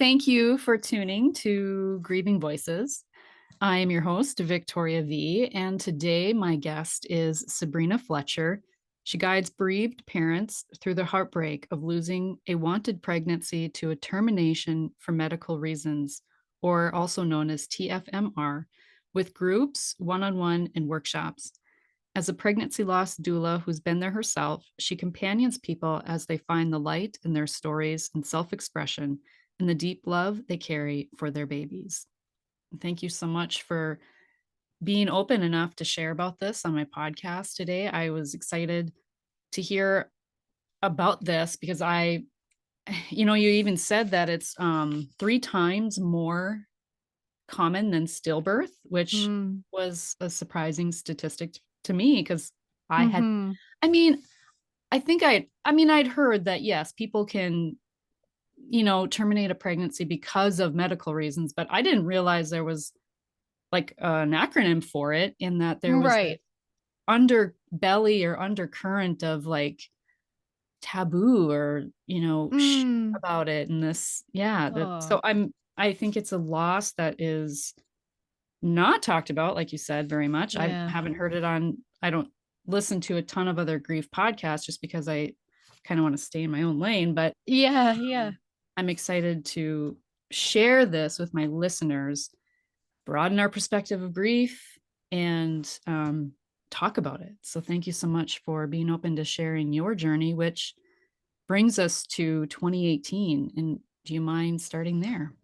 Thank you for tuning to Grieving Voices. I am your host, Victoria V, and today my guest is Sabrina Fletcher. She guides bereaved parents through the heartbreak of losing a wanted pregnancy to a termination for medical reasons, or also known as TFMR, with groups, one-on-one, and workshops. As a pregnancy loss doula who's been there herself, she companions people as they find the light in their stories and self expression and the deep love they carry for their babies. Thank you so much for being open enough to share about this on my podcast today. I was excited to hear about this because you even said that it's 3 times more common than stillbirth, which Mm. was a surprising statistic to me because I had, Mhm. I mean, I'd heard that yes, people can, terminate a pregnancy because of medical reasons, but I didn't realize there was like an acronym for it and that there was this Right. underbelly or undercurrent of like taboo or, Mm. about it. And this, yeah, Oh, so I think it's a loss that is not talked about, like you said, very much. I yeah. haven't heard it I don't listen to a ton of other grief podcasts just because I kind of want to stay in my own lane, but Yeah, yeah. I'm excited to share this with my listeners, broaden our perspective of grief, and talk about it. So, thank you so much for being open to sharing your journey, which brings us to 2018. And do you mind starting there?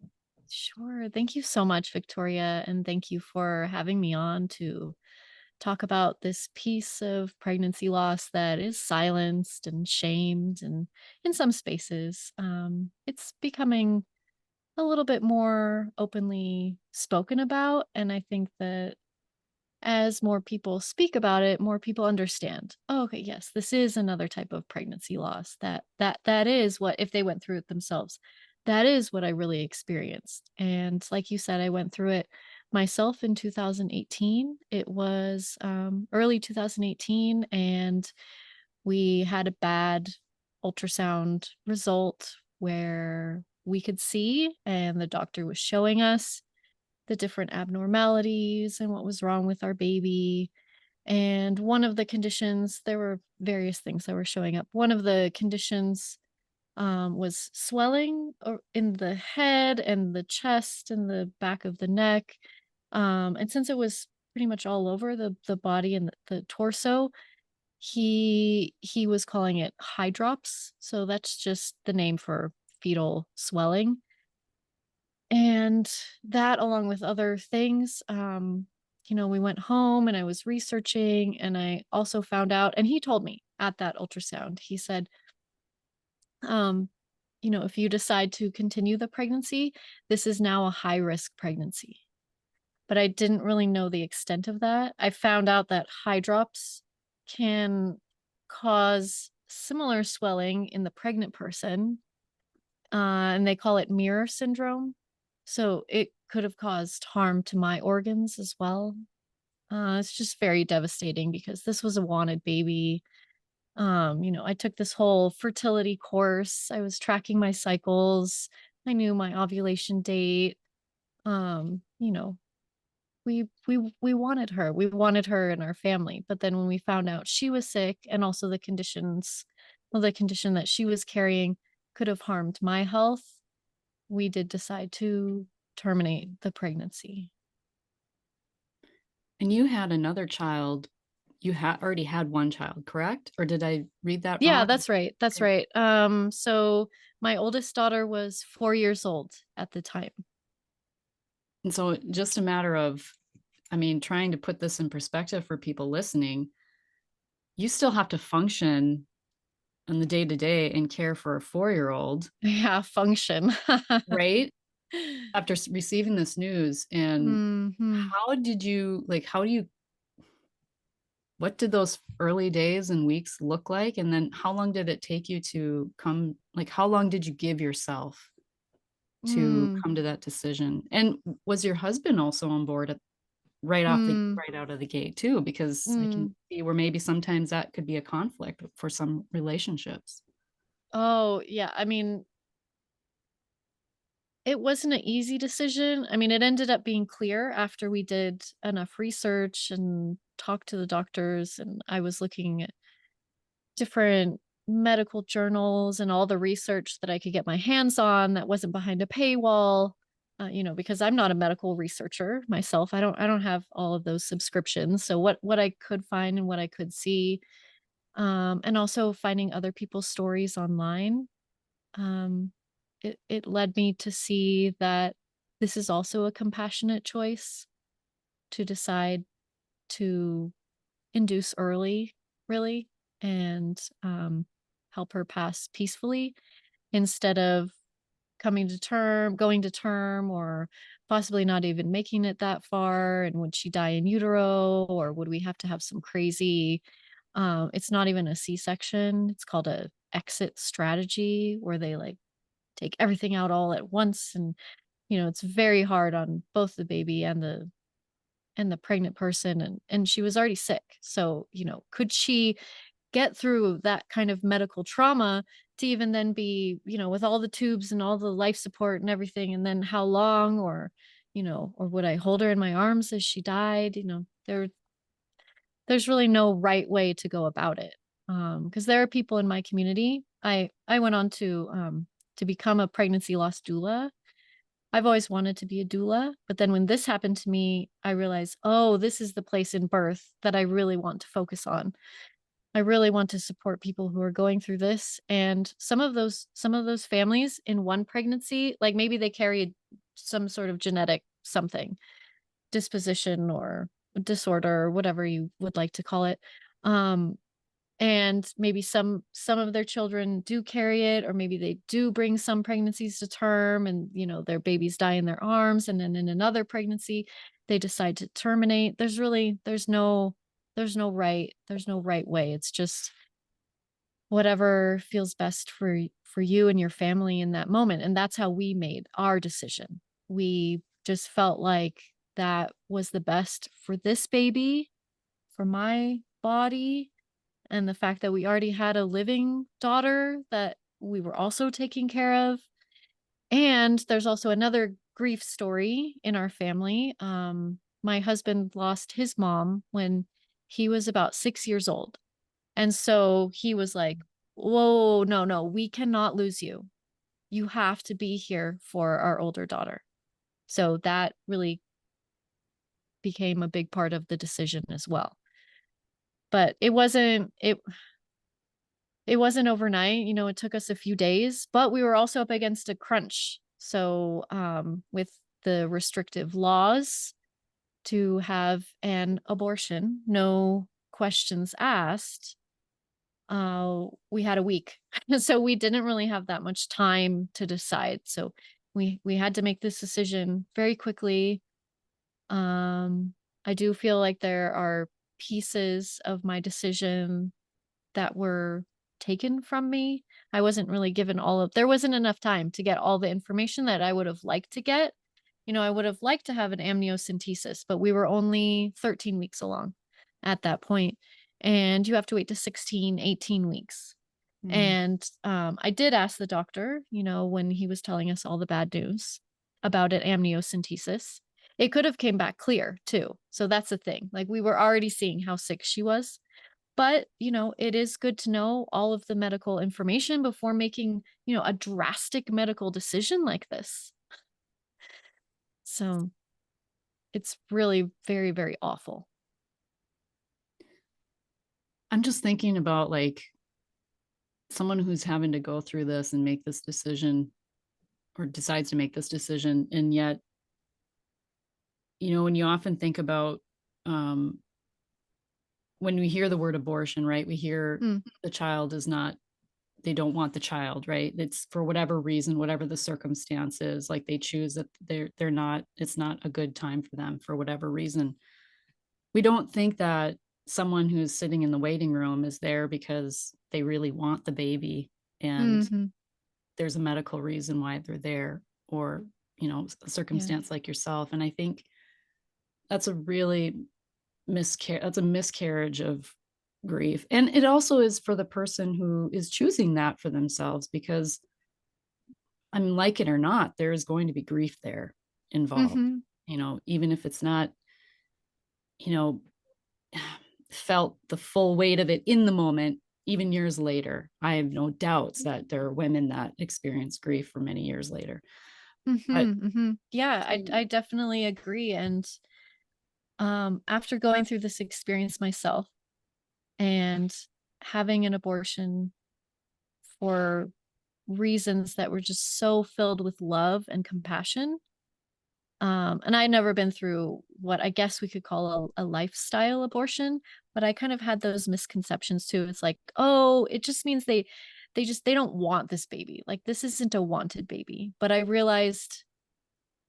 Sure. Thank you so much, Victoria, and thank you for having me on to talk about this piece of pregnancy loss that is silenced and shamed and in some spaces. It's becoming a little bit more openly spoken about, and I think that as more people speak about it, more people understand. Oh, okay, yes, this is another type of pregnancy loss. That is what if they went through it themselves. That is what I really experienced. And like you said, I went through it myself in 2018. It was early 2018, and we had a bad ultrasound result where we could see, and the doctor was showing us the different abnormalities and what was wrong with our baby. And one of the conditions, there were various things that were showing up. One of the conditions was swelling in the head and the chest and the back of the neck. And since it was pretty much all over the body and the torso, he was calling it hydrops. So that's just the name for fetal swelling. And that along with other things, we went home and I was researching and I also found out, and he told me at that ultrasound, he said, um, if you decide to continue the pregnancy, this is now a high risk pregnancy. But I didn't really know the extent of that. I found out that high drops can cause similar swelling in the pregnant person, and they call it mirror syndrome. So it could have caused harm to my organs as well. It's just very devastating because this was a wanted baby. I took this whole fertility course. I was tracking my cycles. I knew my ovulation date. Um, you know, we wanted her. We wanted her in our family. But then when we found out she was sick and also the condition that she was carrying could have harmed my health, we did decide to terminate the pregnancy. And you had another child. You had already had one child, correct? Or did I read that Yeah, wrong? that's right. That's Okay. right. So my oldest daughter was 4 years old at the time. And so just a matter of, trying to put this in perspective for people listening, you still have to function on the day to day and care for a 4-year-old, Yeah, function. right? After receiving this news. And Mhm. how do you, what did those early days and weeks look like? And then how long did it take you to come, like, how long did you give yourself to Mm, come to that decision? And was your husband also on board mm, right out of the gate too? Because I can mm. see where maybe sometimes that could be a conflict for some relationships. Oh, yeah, I mean, It wasn't an easy decision. I mean, it ended up being clear after we did enough research and talked to the doctors, and I was looking at different medical journals and all the research that I could get my hands on that wasn't behind a paywall. Because I'm not a medical researcher myself. I don't have all of those subscriptions. So what I could find and what I could see, and also finding other people's stories online, um, it led me to see that this is also a compassionate choice to decide to induce early, really, and help her pass peacefully instead of going to term, or possibly not even making it that far. And would she die in utero, or would we have to have some crazy? It's not even a C-section. It's called a exit strategy, where they like take everything out all at once, and it's very hard on both the baby and the pregnant person, and she was already sick. So, could she get through that kind of medical trauma to even then be, with all the tubes and all the life support and everything, and then how long, or would I hold her in my arms as she died? There's really no right way to go about it. Because there are people in my community. I went on to become a pregnancy loss doula. I've always wanted to be a doula, but then when this happened to me, I realized, oh, this is the place in birth that I really want to focus on. I really want to support people who are going through this, and some of those families in one pregnancy, like maybe they carry some sort of genetic something, disposition or disorder, or whatever you would like to call it. Um and maybe some of their children do carry it, or maybe they do bring some pregnancies to term, and their babies die in their arms, and then in another pregnancy they decide to terminate. There's no right way. It's just whatever feels best for you and your family in that moment, and that's how we made our decision. We just felt like that was the best for this baby, for my body, and the fact that we already had a living daughter that we were also taking care of. And there's also another grief story in our family. My husband lost his mom when he was about 6 years old. And so he was like, whoa, no, no, we cannot lose you. You have to be here for our older daughter. So that really became a big part of the decision as well. But it wasn't overnight. It took us a few days, but we were also up against a crunch. So, with the restrictive laws to have an abortion, no questions asked, we had a week. So we didn't really have that much time to decide. So we had to make this decision very quickly. Um, I do feel like there are pieces of my decision that were taken from me. I wasn't really given there wasn't enough time to get all the information that I would have liked to get. I would have liked to have an amniocentesis, but we were only 13 weeks along at that point, and you have to wait to 16, 18 weeks. Mm. And I did ask the doctor, when he was telling us all the bad news about an amniocentesis. It could have came back clear too. So that's the thing. Like, we were already seeing how sick she was, but, it is good to know all of the medical information before making, a drastic medical decision like this. So it's really very, very awful. I'm just thinking about like someone who's having to go through this and make this decision or decides to make this decision. And yet, when you often think about um, when we hear the word abortion, right, we hear Mm, the child is not, they don't want the child, right? It's for whatever reason, whatever the circumstances, like they choose that they're not, it's not a good time for them for whatever reason. We don't think that someone who's sitting in the waiting room is there because they really want the baby and mhm, there's a medical reason why they're there, or a yeah. circumstance like yourself. And I think that's a really that's a miscarriage of grief, and it also is for the person who is choosing that for themselves, because I'm like it or not, there is going to be grief there involved, Mhm. even if it's not, you know, felt the full weight of it in the moment, even years later. I have no doubts that there are women that experience grief for many years later. But Mhm. Mhm. Yeah, I definitely agree. And after going through this experience myself and having an abortion for reasons that were just so filled with love and compassion. And I'd never been through what I guess we could call a lifestyle abortion, but I kind of had those misconceptions too. It's like, oh, it just means they don't want this baby. Like this isn't a wanted baby. But I realized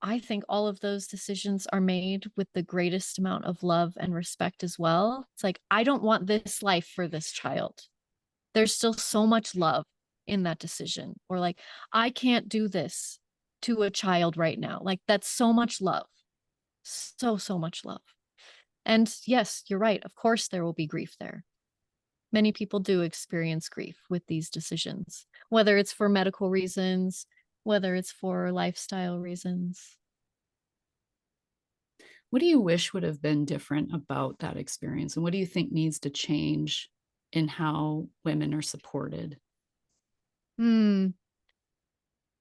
I think all of those decisions are made with the greatest amount of love and respect as well. It's like, I don't want this life for this child. There's still so much love in that decision. Or like, I can't do this to a child right now. Like that's so much love. So much love. And yes, you're right. Of course there will be grief there. Many people do experience grief with these decisions, whether it's for medical reasons, whether it's for lifestyle reasons. what do you wish would have been different about that experience? And what do you think needs to change in how women are supported Hmm.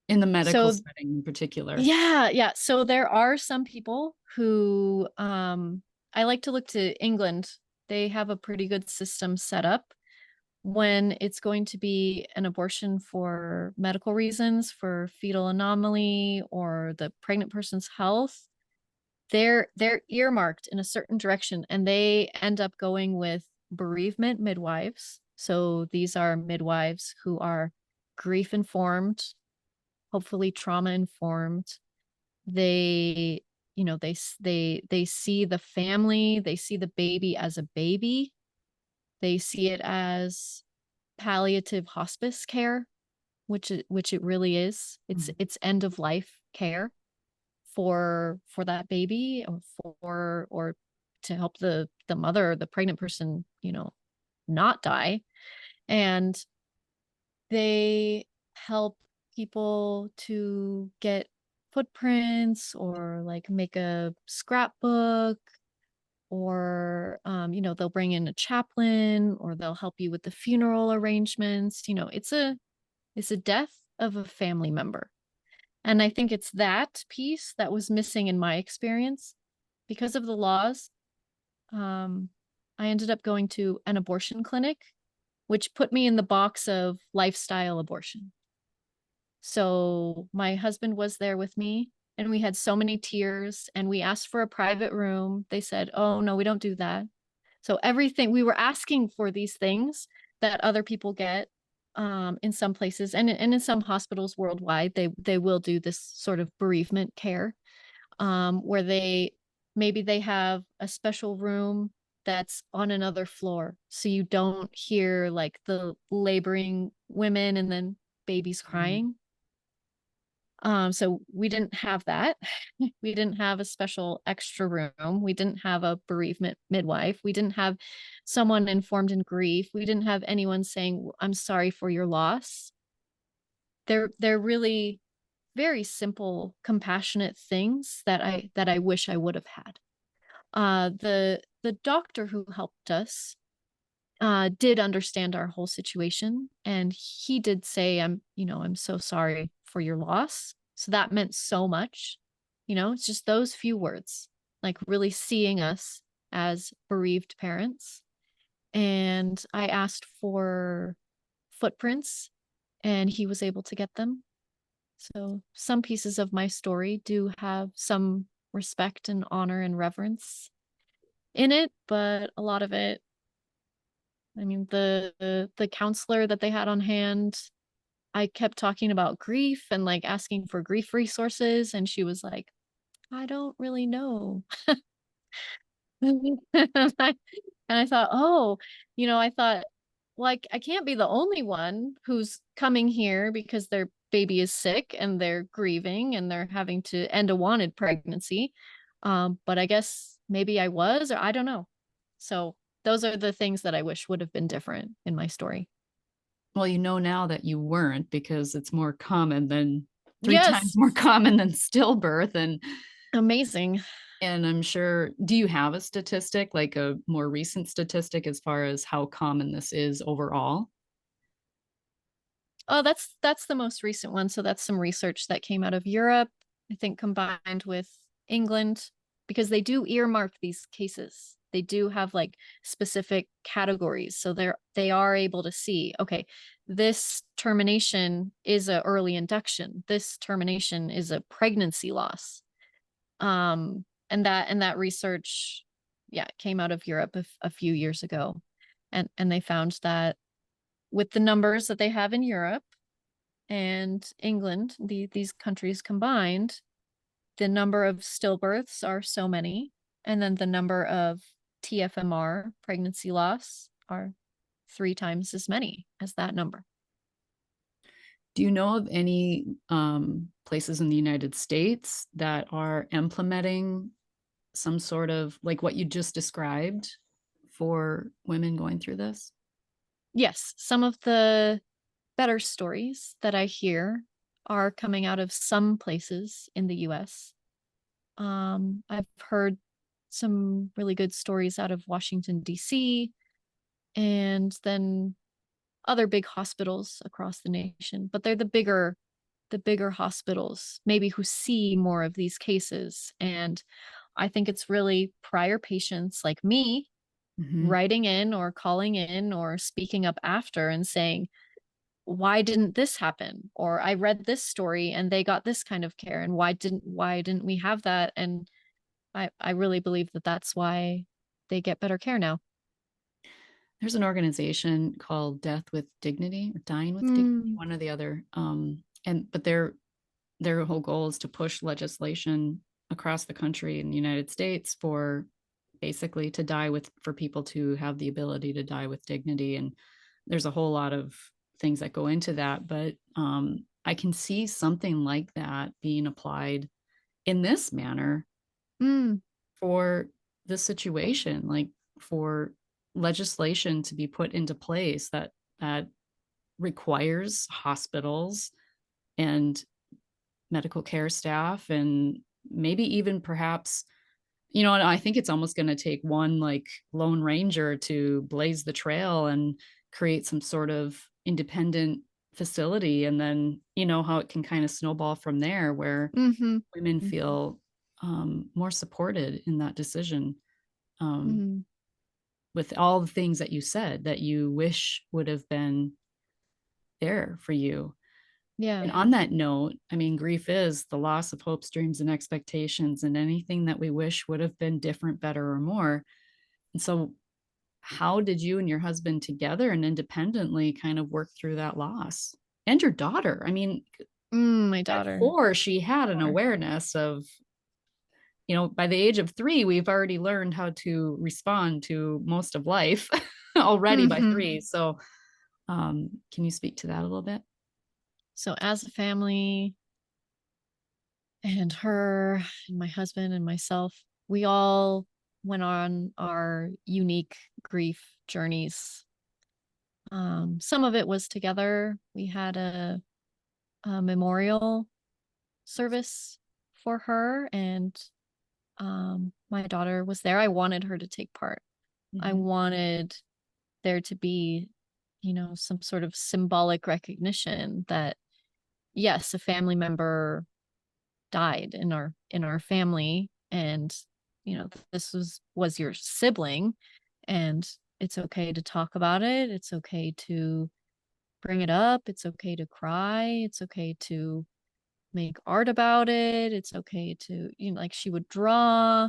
in the medical So setting in particular? yeah, yeah. So there are some people who I like to look to England. They have a pretty good system set up when it's going to be an abortion for medical reasons, for fetal anomaly or the pregnant person's health. They're earmarked in a certain direction and they end up going with bereavement midwives. So these are midwives who are grief informed, hopefully trauma informed. They, they see the family, they see the baby as a baby. They see it as palliative hospice care, which it really is. It's Mhm. it's end of life care for that baby or to help the mother or the pregnant person, not die. And they help people to get footprints or like make a scrapbook or they'll bring in a chaplain or they'll help you with the funeral arrangements. It's a death of a family member. And I think it's that piece that was missing in my experience because of the laws. um, I ended up going to an abortion clinic, which put me in the box of lifestyle abortion. So my husband was there with me and we had so many tears and we asked for a private room. They said, "Oh, no, we don't do that." So everything we were asking for these things that other people get in some places and in some hospitals worldwide, they will do this sort of bereavement care where they have a special room that's on another floor so you don't hear like the laboring women and then babies crying. So we didn't have that. We didn't have a special extra room. We didn't have a bereavement midwife. We didn't have someone informed in grief. We didn't have anyone saying, "I'm sorry for your loss." They're really very simple, compassionate things that I wish I would have had. The doctor who helped us did understand our whole situation and he did say, I'm so sorry for your loss. So that meant so much. It's just those few words, like really seeing us as bereaved parents. And I asked for footprints and he was able to get them. So some pieces of my story do have some respect and honor and reverence in it, but a lot of it, I mean, the counselor that they had on hand, I kept talking about grief and like asking for grief resources, and she was like, "I don't really know." And I thought, oh, I thought, like, I can't be the only one who's coming here because their baby is sick and they're grieving and they're having to end a wanted pregnancy. But I guess maybe I was, or I don't know. So those are the things that I wish would have been different in my story. Well, you know now that you weren't because it's more common than three times Yes. more common than stillbirth. Amazing. And I'm sure, do you have a statistic, like a more recent statistic as far as how common this is overall? Oh, that's the most recent one. So that's some research that came out of Europe, I think combined with England, because they do earmark these cases. They do have like specific categories. So they are able to see, okay, this termination is a early induction. This termination is a pregnancy loss. And that research, yeah, came out of Europe a few years ago. And they found that with the numbers that they have in Europe and England, these countries combined, the number of stillbirths are so many, and then the number of TFMR, pregnancy loss, are 3 times as many as that number. Do you know of any places in the United States that are implementing some sort of like what you just described for women going through this? Yes, some of the better stories that I hear are coming out of some places in the US. I've heard some really good stories out of Washington, D.C., and then other big hospitals across the nation, but they're the bigger hospitals, maybe who see more of these cases. And I think it's really prior patients like me Mhm. writing in or calling in or speaking up after and saying, why didn't this happen? Or I read this story and they got this kind of care, and why didn't we have that? And I really believe that that's why they get better care now. There's an organization called Death with Dignity or Dying with Dignity, Mm, one or the other. And but their whole goal is to push legislation across the country in the United States for basically to die with for people to have the ability to die with dignity. And there's a whole lot of things that go into that, but I can see something like that being applied in this manner mm, for the situation, like for legislation to be put into place that requires hospitals and medical care staff and maybe even perhaps, and I think it's almost going to take one like lone ranger to blaze the trail and create some sort of independent facility, and then how it can kind of snowball from there where mhm, women mhm, feel more supported in that decision, um, mhm. with all the things that you said that you wish would have been there for you. Yeah. And on that note, I mean, grief is the loss of hopes, dreams, and expectations, and anything that we wish would have been different, better, or more. And so, how did you and your husband together and independently kind of work through that loss? And your daughter. I mean, My at daughter. 4, she had an 4. awareness of, by the age of 3, we've already learned how to respond to most of life already by Mhm. 3. So, can you speak to that a little bit? So as a family, and her and my husband and myself, we all went on our unique grief journeys. Some of it was together. We had a memorial service for her, and my daughter was there. I wanted her to take part. I Mhm. wanted there to be, some sort of symbolic recognition that, yes, a family member died in our family, and this was your sibling, and it's okay to talk about it. It's okay to bring it up. It's okay to cry. It's okay to make art about it. It's okay to, like, she would draw.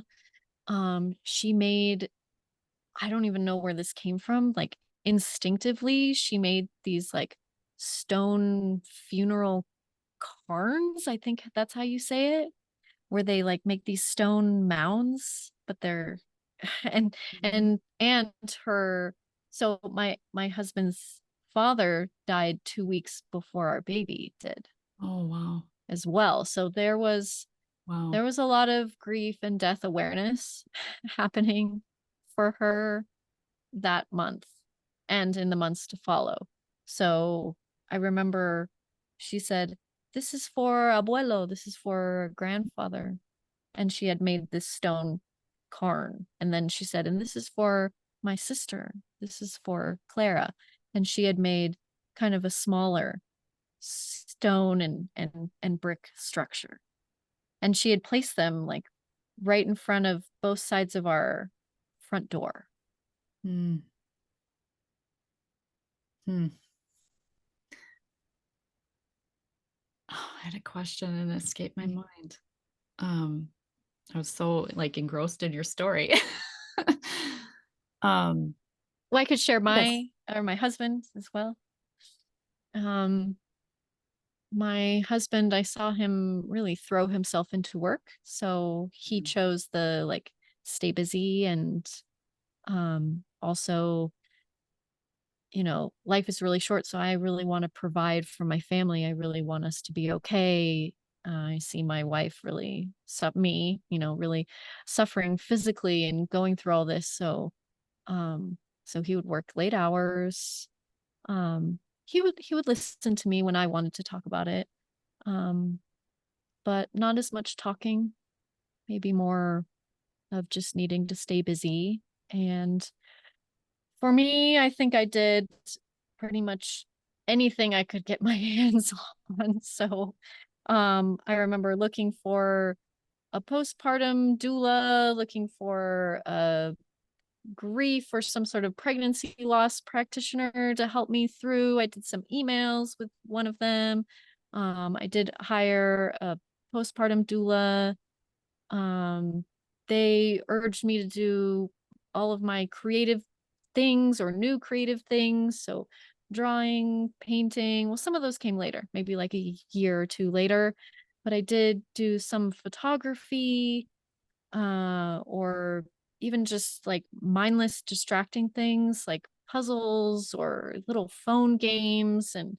She made, I don't even know where this came from, like, instinctively she made these like stone funeral cairns, I think that's how you say it, where they like make these stone mounds, but they're and Mhm. and her so my husband's father died 2 weeks before our baby did Oh, wow. as well. So there was Wow. there was a lot of grief and death awareness happening for her that month and in the months to follow. So I remember she said, this is for abuelo, this is for grandfather. And she had made this stone cairn. And then she said, and this is for my sister. This is for Clara. And she had made kind of a smaller stone and brick structure. And she had placed them like right in front of both sides of our front door. Hmm. Hmm. Oh, I had a question and it escaped my mind. I was so like engrossed in your story. um, Well, I could share yes. my husband as well. Um, my husband, I saw him really throw himself into work. So he chose the like stay busy and also, life is really short. So I really want to provide for my family. I really want us to be okay. I see my wife really, really suffering physically and going through all this. So he would work late hours. He would listen to me when I wanted to talk about it. Um, but not as much talking, maybe more of just needing to stay busy. And for me, I think I did pretty much anything I could get my hands on. So, I remember looking for a postpartum doula, looking for a grief or some sort of pregnancy loss practitioner to help me through. I did some emails with one of them. I did hire a postpartum doula. um, they urged me to do all of my creative things or new creative things. So drawing, painting, well, some of those came later, maybe like a year or two later. But I did do some photography, or even just like mindless distracting things like puzzles or little phone games, and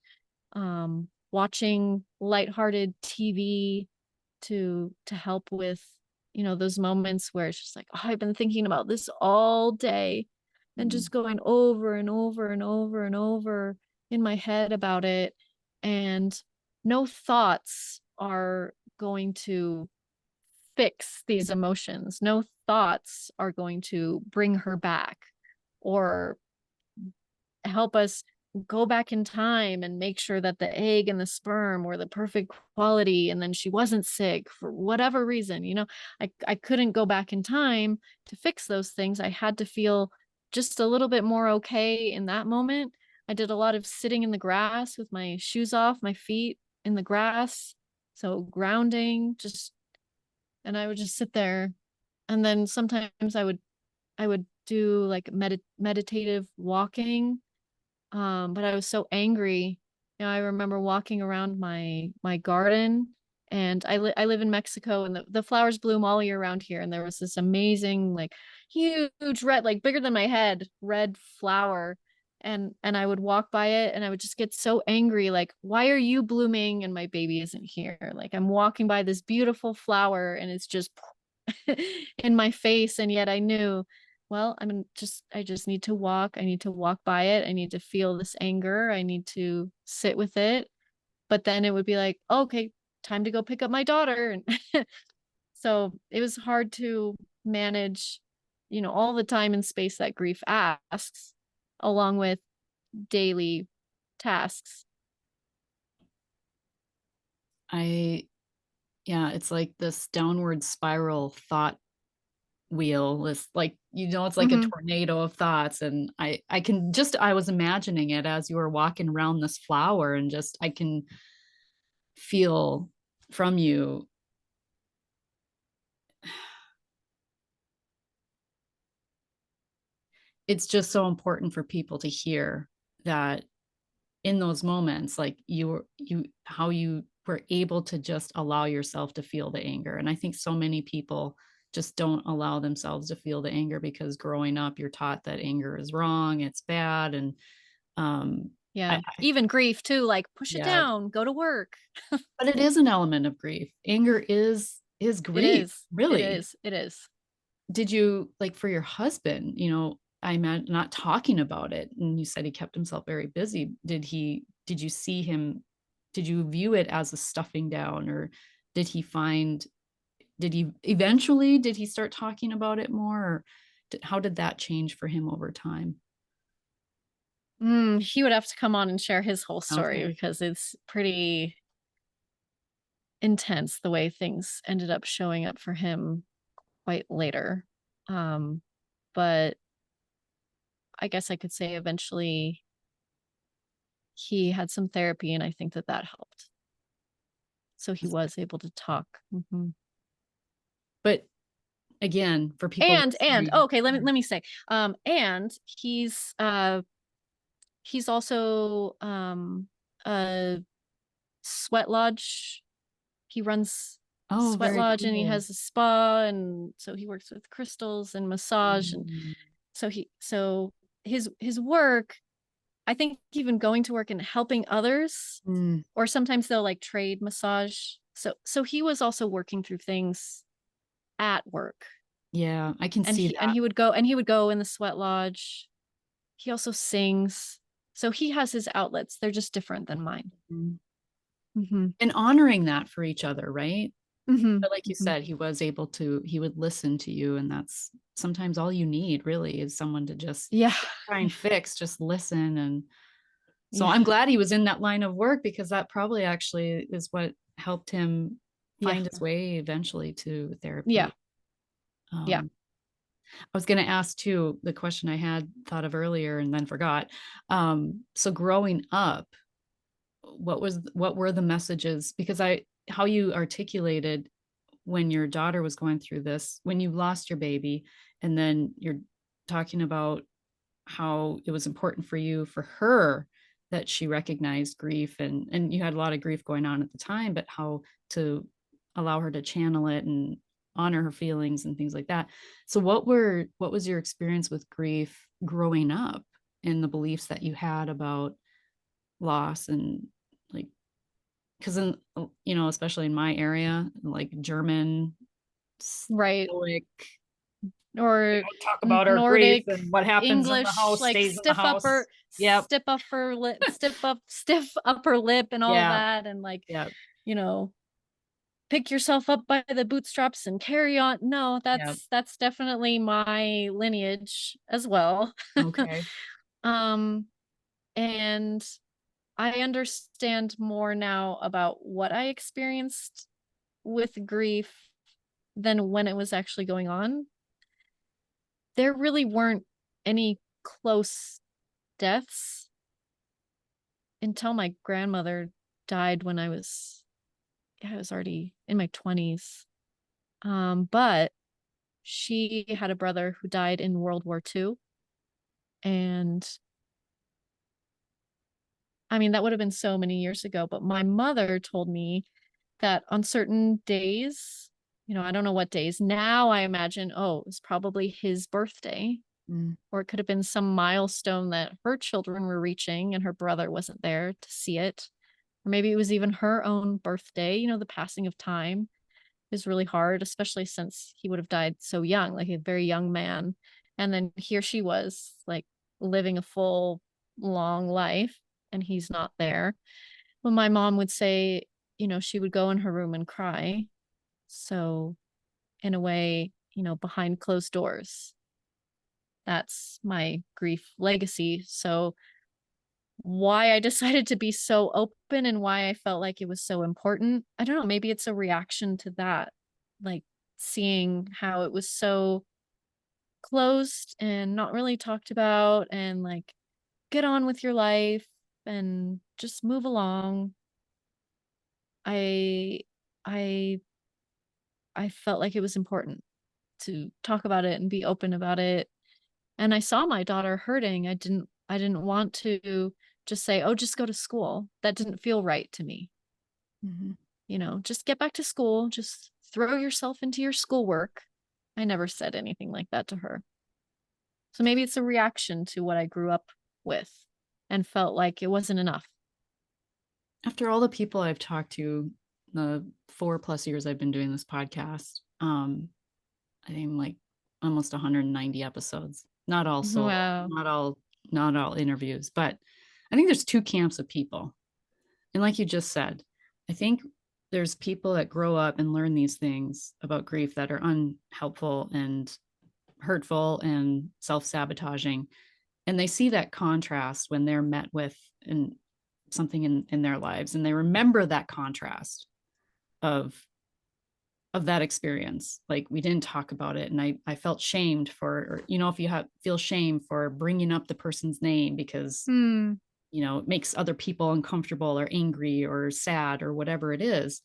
watching lighthearted TV to help with, those moments where it's just like, oh, I've been thinking about this all day and Hmm. just going over and over and over and over in my head about it. And no thoughts are going to fix these emotions. No thoughts are going to bring her back or help us go back in time and make sure that the egg and the sperm were the perfect quality and then she wasn't sick for whatever reason. I couldn't go back in time to fix those things. I had to feel just a little bit more okay in that moment. I did a lot of sitting in the grass with my shoes off, my feet in the grass, so grounding, just, and I would just sit there. And then sometimes I would do like meditative walking. But I was so angry. I remember walking around my garden, and I live in Mexico, and the flowers bloom all year round here. And there was this amazing, like huge red, like bigger than my head, red flower. And I would walk by it and I would just get so angry, like, why are you blooming and my baby isn't here? Like I'm walking by this beautiful flower and it's just in my face. And yet I knew, well, I just need to walk. I need to walk by it. I need to feel this anger. I need to sit with it. But then it would be like, oh, okay, time to go pick up my daughter. And so it was hard to manage, all the time and space that grief asks, along with daily tasks. I, yeah, it's like this downward spiral thought wheel. This like, it's like a Hmm. tornado of thoughts. And I was imagining it as you were walking around this flower and just, I can feel from you. It's just so important for people to hear that in those moments, like how you were able to just allow yourself to feel the anger. And I think so many people just don't allow themselves to feel the anger because growing up you're taught that anger is wrong, it's bad. And Yeah. Even grief too, like push it yeah, down, go to work. but it is an element of grief. Anger is It grief, is. It really. is. It is. Did you, like, for your husband, I'm not talking about it, and you said he kept himself very busy. Did you see him did you view it as a stuffing down, or did he find did he eventually did he start talking about it more, or how did that change for him over time? He would have to come on and share his whole story Okay. because it's pretty intense the way things ended up showing up for him quite later. Um, but I guess I could say eventually he had some therapy, and I think that that helped. So he was able to talk. But again, for people And listening, oh, okay, let me say, and he's also a sweat lodge. He runs oh, sweat very lodge, and he cool. has a spa, and so he works with crystals and massage, and Mm, so his work, I think, even going to work and helping others, mm, or sometimes they'll like trade massage. So he was also working through things at work, yeah, I can and see that. he would go in the sweat lodge. He also sings. So he has his outlets. They're just different than mine. Mm. Hmm. And honoring that for each other, right? Hmm. But like you Hmm. said, he was able to, he would listen to you. And that's sometimes all you need, really, is someone to just Yeah. try and fix, just listen. And so Yeah. I'm glad he was in that line of work, because that probably actually is what helped him Yeah. find his way eventually to Yeah. therapy. Yeah. Um, I was going to ask too the question I had thought of earlier and then forgot. So growing up, what were the messages? Because I how you articulated when your daughter was going through this, when you lost your baby, and then you're talking about how it was important for you, for her, that she recognized grief, and you had a lot of grief going on at the time, but how to allow her to channel it and honor her feelings and things like that. So what was your experience with grief growing up, and the beliefs that you had about loss, and like, because in, especially in my area, like German Right. stoic, we Or don't talk about our grief, Nordic, and what happens in the English, house like stays in the house. Yep. stiff upper lip and all Yeah. that, and like, Yeah. you know, pick yourself up by the bootstraps and carry on. No, Yeah. that's definitely my lineage as well. Okay. um and I understand more now about what I experienced with grief than when it was actually going on. There really weren't any close deaths until my grandmother died when I was, yeah, I was already in my 20s. But she had a brother who died in World War II. And I mean, that would have been so many years ago, but my mother told me that on certain days, I don't know what days. Now I imagine, oh, it was probably his birthday, Mm, or it could have been some milestone that her children were reaching and her brother wasn't there to see it. Or maybe it was even her own birthday. The passing of time is really hard, especially since he would have died so young, like a very young man. And then here she was, like, living a full, long life, and he's not there. Well, my mom would say, she would go in her room and cry. So, in a way, behind closed doors, that's my grief legacy. So, why I decided to be so open and why I felt like it was so important, I don't know, maybe it's a reaction to that. Like, seeing how it was so closed and not really talked about, and like, get on with your life and just move along. I I I felt like it was important to talk about it and be open about it. And I saw my daughter hurting. I didn't want to just say, "Oh, just go to school." That didn't feel right to me. mhm. Just get back to school, just throw yourself into your schoolwork. I never said anything like that to her. So maybe it's a reaction to what I grew up with and felt like it wasn't enough. After all the people I've talked to, the 4+ years I've been doing this podcast, I think like almost 190 episodes. Not all solo, Wow. not all interviews, but I think there's two camps of people. And like you just said, I think there's people that grow up and learn these things about grief that are unhelpful and hurtful and self-sabotaging. And they see that contrast when they're met with something in their lives, and they remember that contrast of that experience. Like, we didn't talk about it, and I felt shamed for, or, if you feel shame for bringing up the person's name because Mm, it makes other people uncomfortable or angry or sad or whatever it is.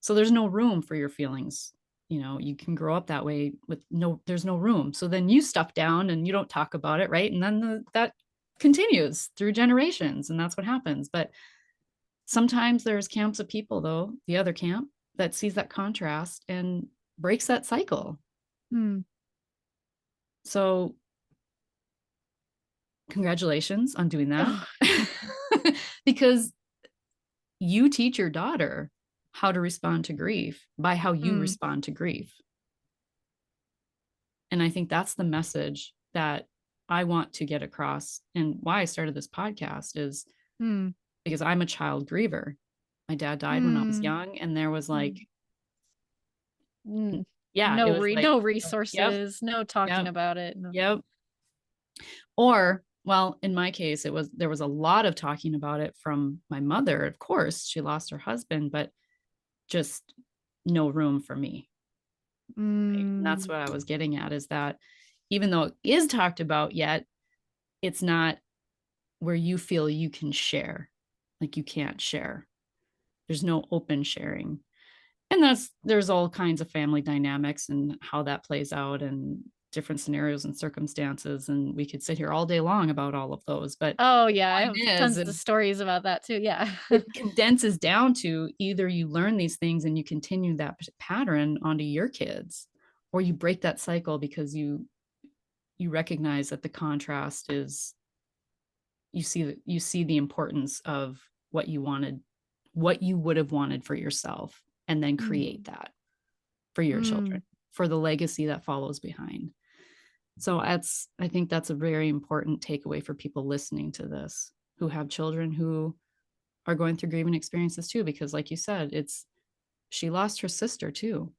So there's no room for your feelings. You can grow up that way with there's no room. So then you stuff down and you don't talk about it, right? And then that continues through generations, and that's what happens. But sometimes there's camps of people, though, the other camp, that sees that contrast and breaks that cycle. mm. So congratulations on doing that. Oh, Because you teach your daughter how to respond to grief by how you mm, respond to grief. And I think that's the message that I want to get across, and why I started this podcast is mm, because I'm a child griever. My dad died when I was mm, young, and there was like, mm, mm. yeah, it was like, No yep, resources, no talking yep, about it. No. yep. Or, well, in my case, there was a lot of talking about it from my mother. Of course, she lost her husband, but just no room for me. Right? And that's Mm, what I was getting at, is that even though it is talked about yet, it's not where you feel you can share. Like, you can't share. There's no open sharing. And there's all kinds of family dynamics and how that plays out, and different scenarios and circumstances. And we could sit here all day long about all of those. But oh yeah, I point have is, tons of stories about that too. Yeah. it condenses down to either you learn these things and you continue that pattern onto your kids, or you break that cycle because you recognize that the contrast is, you see the importance of what you wanted, what you would have wanted for yourself, and then create Mm, that for your children, mm, for the legacy that follows behind. So I think that's a very important takeaway for people listening to this, who have children who are going through grieving experiences too, because like you said, she lost her sister too,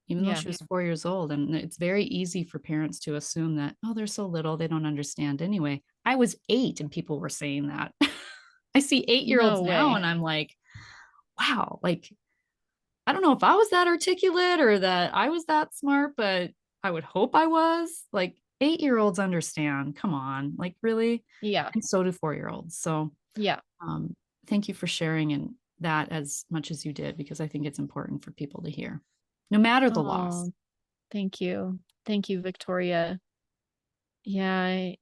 even though yeah. she was 4 years old. And it's very easy for parents to assume that, oh, they're so little, they don't understand anyway. I was 8 and people were saying that. I see 8-year-olds No now way. and I'm like, wow, like, I don't know if I was that articulate or that I was that smart, but I would hope I was. Like, 8-year-olds understand. Come on, like, really? Yeah. And so do 4-year-olds. So Yeah. um, thank you for sharing and that as much as you did, because I think it's important for people to hear, no matter the loss. Oh, thank you. Thank you, Victoria. Yeah,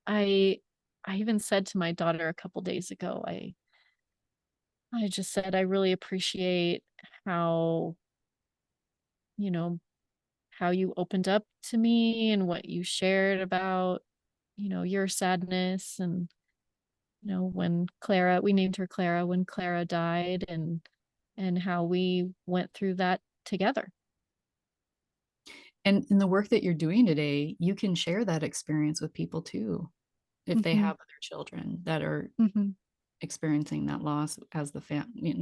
I I even said to my daughter a couple days ago, I just said I really appreciate how, you know, how you opened up to me and what you shared about, your sadness and, when Clara, we named her Clara when Clara died and how we went through that together. And in the work that you're doing today, you can share that experience with people too, if they Mhm. have other children that are Mhm. experiencing that loss as the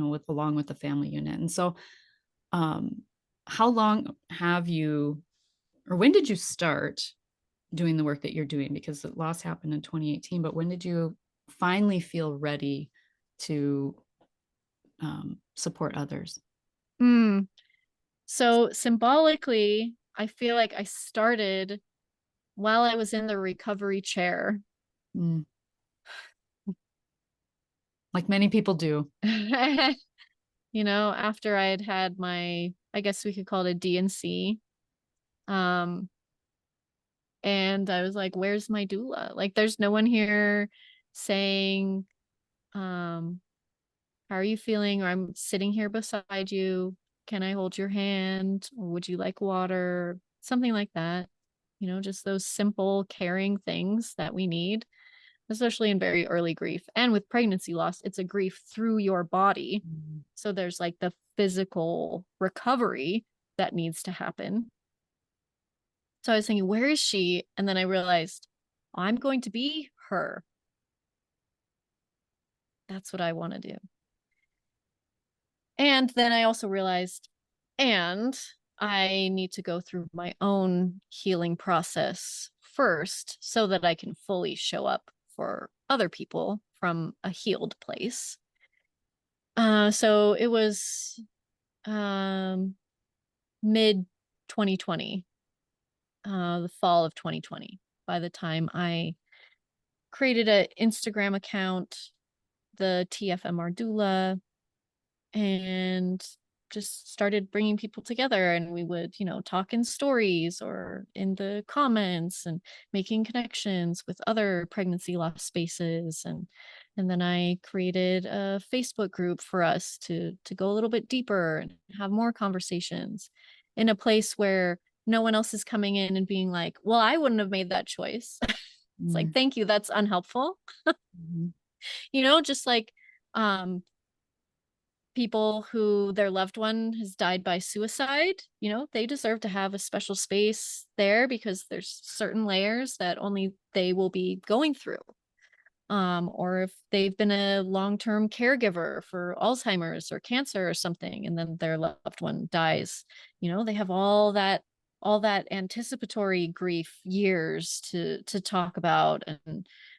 with along with the family unit. And so, um, how long have you, or when did you start doing the work that you're doing? Because the loss happened in 2018, but when did you finally feel ready to support others? Mm. So symbolically, I feel like I started while I was in the recovery chair. Mm, like many people do. After I had had my, I guess we could call it a DNC. Um, and I was like, where's my doula? Like, there's no one here saying, um, how are you feeling? Or I'm sitting here beside you. Can I hold your hand? Or would you like water? Something like that. Just those simple, caring things that we need, especially in very early grief. And with pregnancy loss, it's a grief through your body. Mm. So there's like the physical recovery that needs to happen. So I was thinking, where is she? And then I realized I'm going to be her. That's what I want to do. And then I also realized, and I need to go through my own healing process first so that I can fully show up for other people from a healed place. So it was mid 2020, the fall of 2020, by the time I created an Instagram account, the TFMR doula, and just started bringing people together, and we would talk in stories or in the comments and making connections with other pregnancy loss spaces. And then I created a Facebook group for us to go a little bit deeper and have more conversations in a place where no one else is coming in and being like, well, I wouldn't have made that choice. It's like, Mm, thank you, that's unhelpful. mhm, Just like um people who their loved one has died by suicide, they deserve to have a special space there because there's certain layers that only they will be going through. Or if they've been a long-term caregiver for Alzheimer's or cancer or something, and then their loved one dies, they have all that anticipatory grief years to talk about,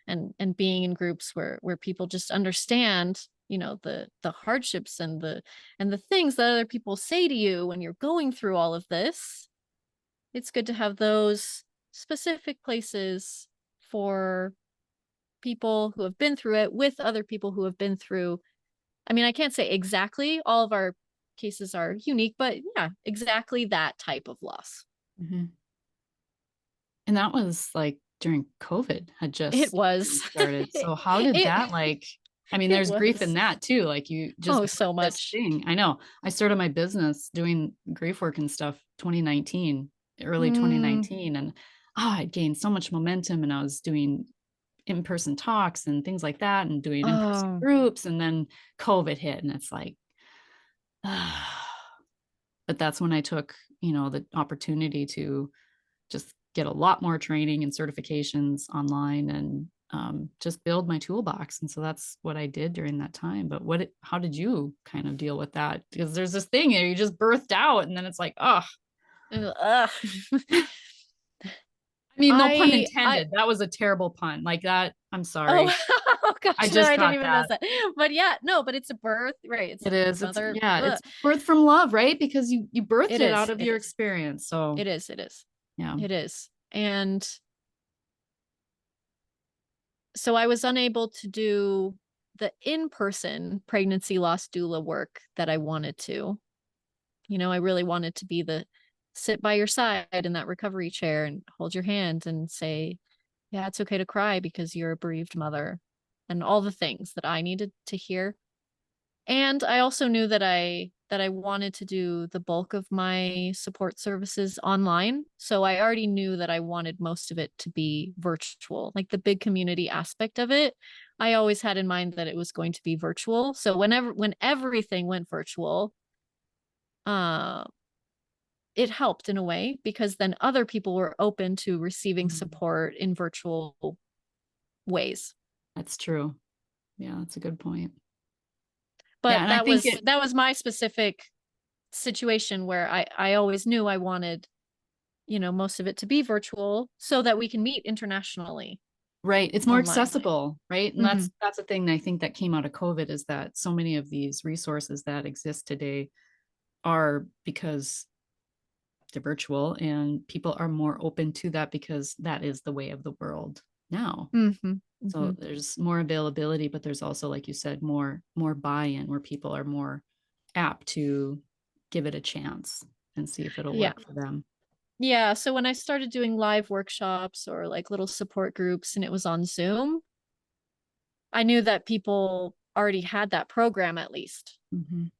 and being in groups where people just understand the hardships and the things that other people say to you when you're going through all of this. It's good to have those specific places for people who have been through it with other people who have been through. I mean, I can't say exactly all of our cases are unique, but yeah, exactly that type of loss. mhm. And that was like during COVID had It just was. started. So how did it that like, I mean, it there's grief in was. that too. Like you just Oh, put so this much. thing. I know. I started my business doing grief work and stuff 2019, early Mm, 2019. And I gained so much momentum and I was doing in-person talks and things like that and doing in-person oh, groups. And then COVID hit and it's like, but that's when I took, the opportunity to just get a lot more training and certifications online and just build my toolbox. And so that's what I did during that time. But how did you kind of deal with that? Because there's this thing you just birthed out and then it's like, oh, ugh. I mean, no pun I intended. That was a terrible pun. Like that. I'm oh, sorry. oh I gosh, no, just I didn't got even notice that. that. But yeah, no, but it's a birth, right? It's It is. It's mother. yeah, Ugh. it's birth from love, right? Because you birthed It it out is. of It your is. experience. So It is. It is. yeah. It is. And so I was unable to do the in-person pregnancy loss doula work that I wanted to. I really wanted to be the sit by your side in that recovery chair and hold your hand and say, yeah, it's okay to cry because you're a bereaved mother, and all the things that I needed to hear. And I also knew that I wanted to do the bulk of my support services online. So I already knew that I wanted most of it to be virtual, like the big community aspect of it. I always had in mind that it was going to be virtual. So when everything went virtual, uh it helped in a way because then other people were open to receiving Mhm. support in virtual ways. That's true. Yeah, that's a good point. Yeah, But and I that think was it that was my specific situation where I always knew I wanted, most of it to be virtual so that we can meet internationally right, it's more online. accessible, right? And Mm-hmm. that's the thing that I think that came out of COVID is that so many of these resources that exist today are because they're virtual and people are more open to that because that is the way of the world now. Mm-hmm. So Mm-hmm. there's more availability, but there's also, like you said, more buy-in where people are more apt to give it a chance and see if it'll Yeah. work for them. Yeah. So when I started doing live workshops or like little support groups and it was on Zoom, I knew that people already had that program at least. Mhm.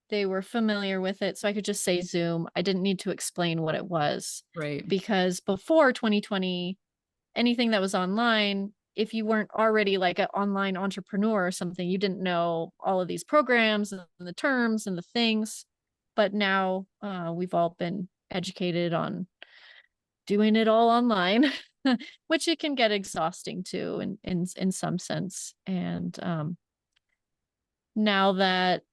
They were familiar with it. So I could just say Zoom. I didn't need to explain what it was Right. because before 2020, anything that was online, if you weren't already like an online entrepreneur or something, you didn't know all of these programs and the terms and the things. But now we've all been educated on doing it all online, which it can get exhausting too in some sense. And now that,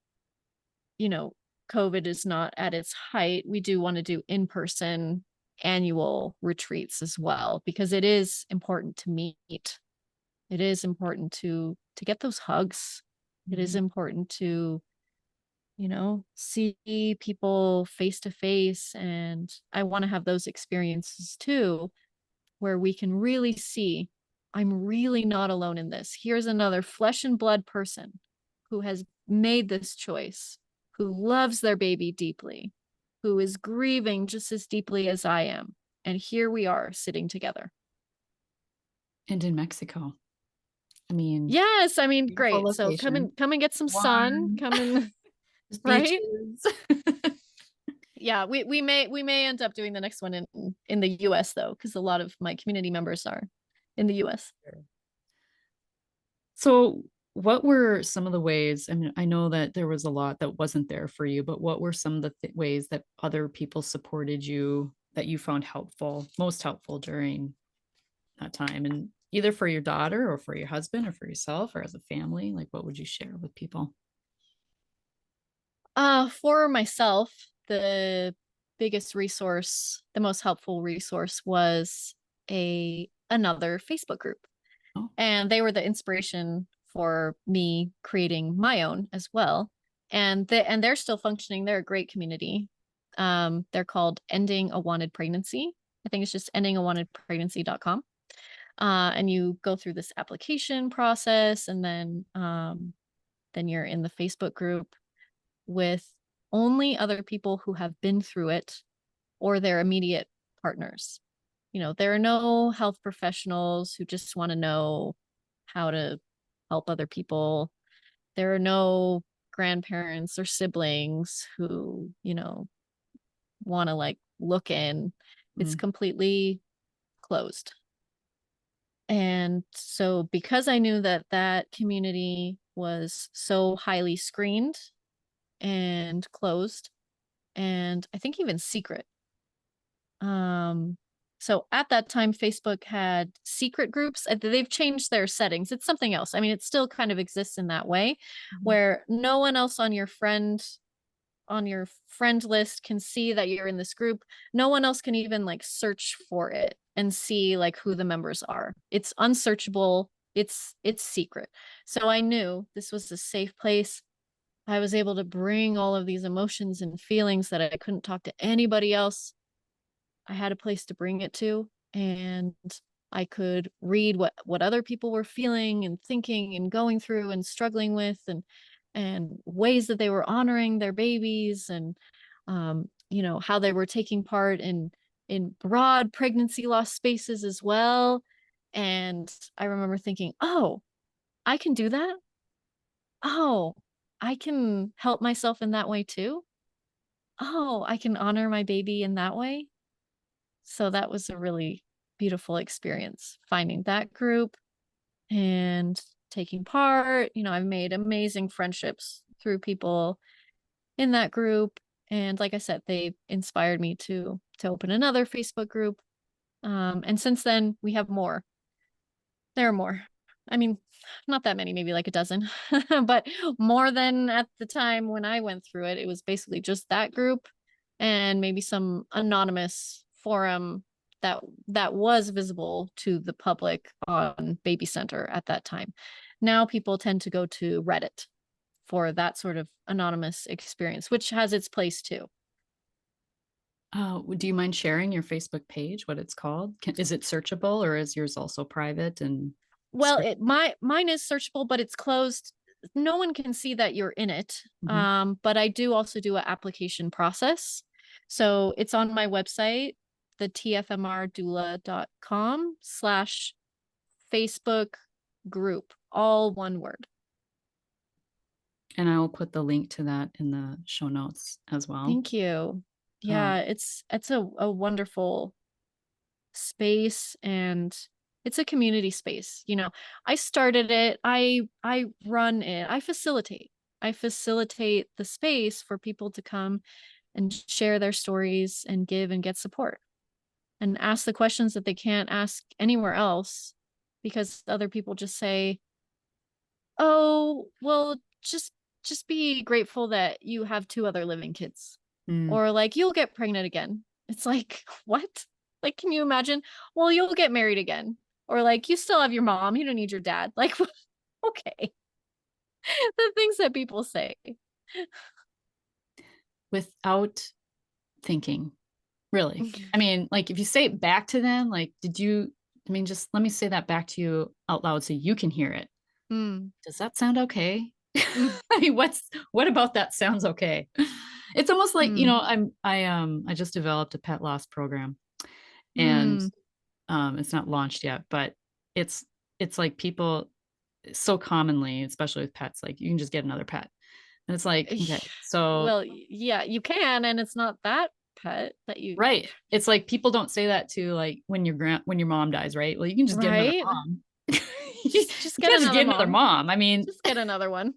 you know, COVID is not at its height, we do want to do in-person annual retreats as well, because it is important to meet. It is important to get those hugs. It is Mhm. important to, see people face to face. And I want to have those experiences too, where we can really see I'm really not alone in this. Here's another flesh and blood person who has made this choice, who loves their baby deeply, who is grieving just as deeply as I am. And here we are sitting together. And in Mexico. I mean, Yes, I mean, beautiful great. So location. come and get some sun. Warm, Come and there's right? beaches. Yeah, we may end up doing the next one in the US though, because a lot of my community members are in the US. So, what were some of the ways? I mean, I know that there was a lot that wasn't there for you, but what were some of the ways that other people supported you that you found helpful, most helpful during that time? And either for your daughter or for your husband or for yourself or as a family, like what would you share with people? For myself, the biggest resource, the most helpful resource was a another Facebook group. Oh, And they were the inspiration for me creating my own as well. And they're still functioning. They're a great community. They're called Ending a Wanted Pregnancy. I think it's just endingawantedpregnancy.com. And you go through this application process, and then you're in the Facebook group with only other people who have been through it or their immediate partners. There are no health professionals who just want to know how to help other people. There are no grandparents or siblings who, want to like look in. It's mm, completely closed. And so, because I knew that that community was so highly screened and closed, and I think even secret, Um, so at that time, Facebook had secret groups. They've changed their settings. It's something else. I mean, it still kind of exists in that way, mhm, where no one else on your friend list can see that you're in this group. No one else can even like search for it and see like who the members are. It's unsearchable. It's secret. So I knew this was a safe place. I was able to bring all of these emotions and feelings that I couldn't talk to anybody else. I had a place to bring it to, and I could read what other people were feeling and thinking and going through and struggling with, and ways that they were honoring their babies, and how they were taking part in broad pregnancy loss spaces as well. And I remember thinking, "Oh, I can do that? Oh, I can help myself in that way too? Oh, I can honor my baby in that way?" So that was a really beautiful experience finding that group and taking part. I've made amazing friendships through people in that group. And like I said, they inspired me to open another Facebook group. And since then we have more. There are more. I mean, not that many, maybe like a dozen, but more than at the time when I went through it. It was basically just that group and maybe some anonymous forum that was visible to the public on Baby Center at that time. Now people tend to go to Reddit for that sort of anonymous experience, which has its place too. do you mind sharing your Facebook page, what it's called? Is it searchable or is yours also private and Well, strict? mine is searchable, but it's closed. No one can see that you're in it. Mhm. But I do also do an application process. So it's on my website, the tfmrdoula.com/Facebook group, all one word. And I will put the link to that in the show notes as well. Thank you. Uh, Yeah, it's a wonderful space, and it's a community space. I started it, I run it, I facilitate the space for people to come and share their stories and give and get support and ask the questions that they can't ask anywhere else, because other people just say, "Oh, well, just just be grateful that you have 2 other living kids. Mm. Or like, you'll get pregnant again. It's like, what? Like, can you imagine? Well, you'll get married again. Or like, you still have your mom, you don't need your dad. Like, okay. The things that people say. Without thinking, really. I mean, like if you say it back to them, like, I mean, just let me say that back to you out loud so you can hear it. Mm, Does that sound okay? mm, I mean, what about that sounds okay? It's almost like, mm, I just developed a pet loss program, and mm. it's not launched yet, but it's it's like people so commonly, especially with pets, like you can just get another pet. And it's like, okay, so Well, yeah, you can, and it's not that pet that you right. It's like people don't say that to like when your mom dies, right? Well, you can just get another right? mom. You Just get can't just another get another mom. mom. I mean, Just get another one.